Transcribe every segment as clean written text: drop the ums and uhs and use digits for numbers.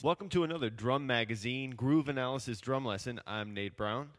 Welcome to another Drum Magazine Groove Analysis drum lesson. I'm Nate Brown.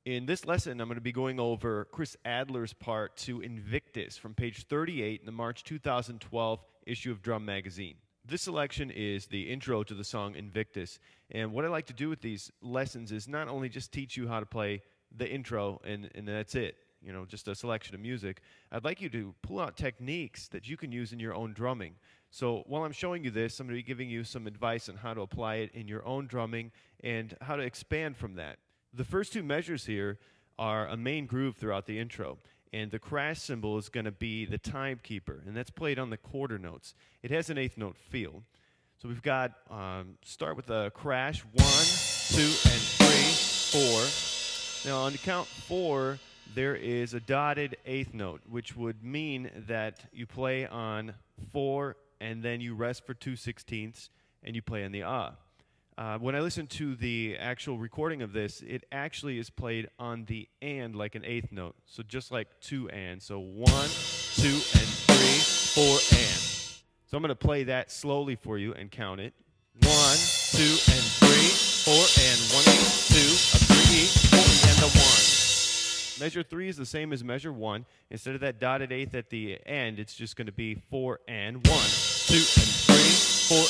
In this lesson, I'm going to be going over Chris Adler's part to Invictus from page 38 in the March 2012 issue of Drum Magazine. This selection is the intro to the song Invictus, and what I like to do with these lessons is not only just teach you how to play the intro and that's it, you know, just a selection of music. I'd like you to pull out techniques that you can use in your own drumming. So while I'm showing you this, I'm going to be giving you some advice on how to apply it in your own drumming and how to expand from that. The first two measures here are a main groove throughout the intro, and the crash cymbal is going to be the timekeeper, and that's played on the quarter notes. It has an eighth note feel. So we've got, start with a crash, 1, 2, and 3, 4. Now on the count 4, there is a dotted eighth note, which would mean that you play on 4 and then you rest for 2/16 and you play on the ah. When I listen to the actual recording of this, it actually is played on the and like an eighth note. So just like 2 and. So 1, 2, and 3, 4 and. So I'm going to play that slowly for you and count it. 1, 2, and 3, 4 and 1, 2, a 3, 4 and a 1. Measure 3 is the same as measure 1. Instead of that dotted eighth at the end, it's just going to be 4 and 1, 2 and 3, 4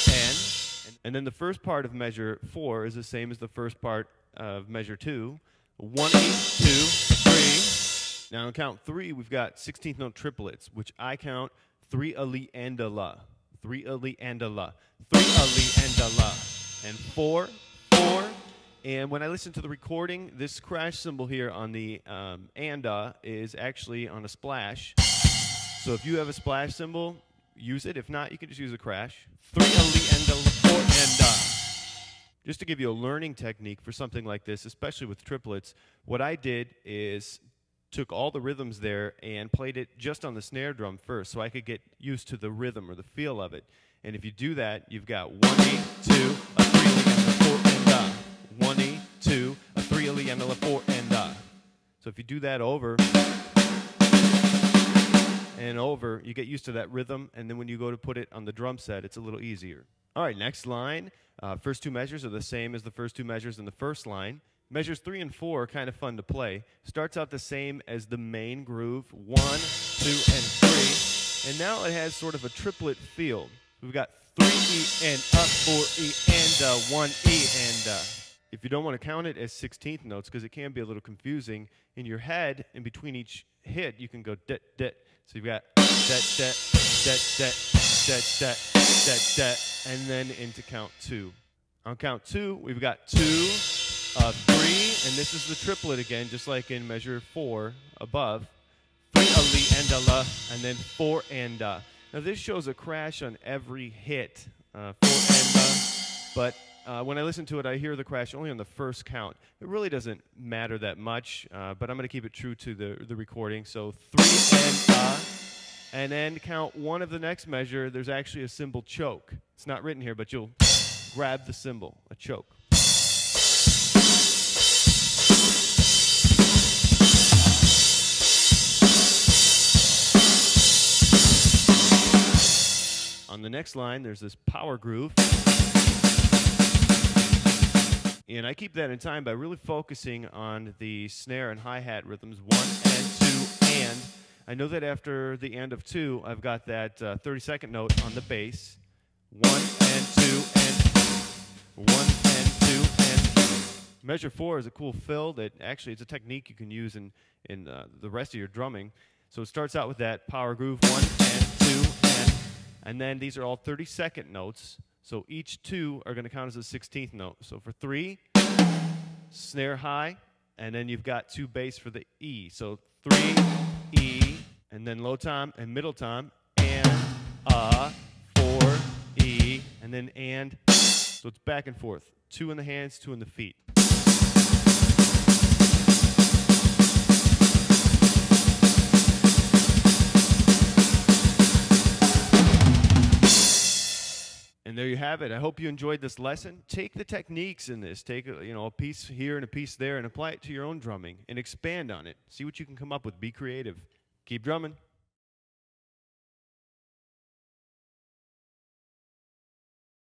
and then the first part of measure 4 is the same as the first part of measure 2. 1, 2, 3. Now on count 3, we've got 16th note triplets, which I count 3 a li and a la, 3 a li and a la, 3 a li and a la, and 4, 4. And when I listen to the recording, this crash cymbal here on the and is actually on a splash. So if you have a splash cymbal, use it. If not, you can just use a crash. 3 a li and a la, 4 and Just to give you a learning technique for something like this, especially with triplets, what I did is took all the rhythms there and played it just on the snare drum first so I could get used to the rhythm or the feel of it. And if you do that, you've got 1 E, 2, a 3 and a 4 and 1 E, 2, a 3 a li and a la, 4 and So if you do that over and over, you get used to that rhythm, and then when you go to put it on the drum set, it's a little easier. All right, next line. First two measures are the same as the first two measures in the first line. Measures 3 and 4 are kind of fun to play. Starts out the same as the main groove, 1, 2, and 3. And now it has sort of a triplet feel. We've got 3 E and 4 E and 1 E and If you don't want to count it as 16th notes, because it can be a little confusing, in your head, in between each hit, you can go det, det. So you've got det, det, det, det, det, det, det, det, and then into count 2. On count 2, we've got 2, 3, and this is the triplet again, just like in measure 4 above. 3 a li and a la, and then 4 and Now this shows a crash on every hit, 4 and but when I listen to it, I hear the crash only on the first count. It really doesn't matter that much, but I'm going to keep it true to the recording. So 3 and then count 1 of the next measure, there's actually a cymbal choke. It's not written here, but you'll grab the cymbal, a choke. On the next line, there's this power groove. And I keep that in time by really focusing on the snare and hi-hat rhythms, 1 and 2 and. I know that after the end of 2, I've got that 32nd note on the bass. 1 and 2 and 1 and 2 and. Measure 4 is a cool fill that actually it's a technique you can use in the rest of your drumming. So it starts out with that power groove, 1 and 2 and then these are all 32nd notes. So each 2 are going to count as a 16th note. So for 3, snare high, and then you've got 2 bass for the E. So 3, E, and then low tom and middle tom, and 4, E, and then and. So it's back and forth. 2 in the hands, 2 in the feet. And there you have it. I hope you enjoyed this lesson. Take the techniques in this. Take a piece here and a piece there and apply it to your own drumming and expand on it. See what you can come up with. Be creative. Keep drumming.